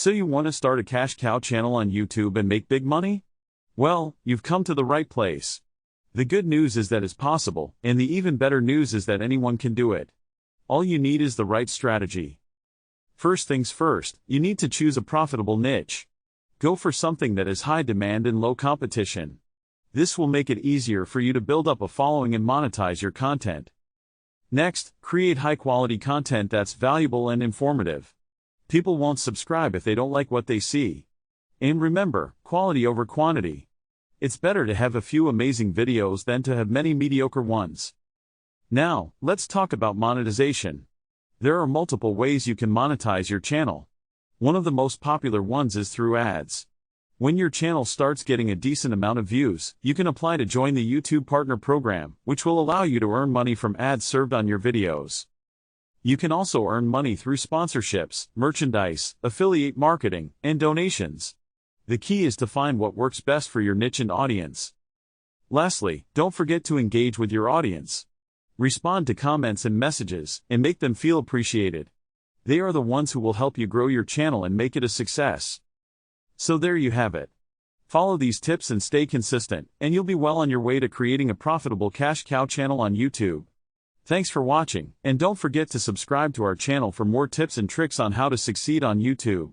So you want to start a cash cow channel on YouTube and make big money? Well, you've come to the right place. The good news is that it's possible, and the even better news is that anyone can do it. All you need is the right strategy. First things first, you need to choose a profitable niche. Go for something that is high demand and low competition. This will make it easier for you to build up a following and monetize your content. Next, create high-quality content that's valuable and informative. People won't subscribe if they don't like what they see. And remember, quality over quantity. It's better to have a few amazing videos than to have many mediocre ones. Now, let's talk about monetization. There are multiple ways you can monetize your channel. One of the most popular ones is through ads. When your channel starts getting a decent amount of views, you can apply to join the YouTube Partner Program, which will allow you to earn money from ads served on your videos. You can also earn money through sponsorships, merchandise, affiliate marketing, and donations. The key is to find what works best for your niche and audience. Lastly, don't forget to engage with your audience. Respond to comments and messages, and make them feel appreciated. They are the ones who will help you grow your channel and make it a success. So there you have it. Follow these tips and stay consistent, and you'll be well on your way to creating a profitable cash cow channel on YouTube. Thanks for watching, and don't forget to subscribe to our channel for more tips and tricks on how to succeed on YouTube.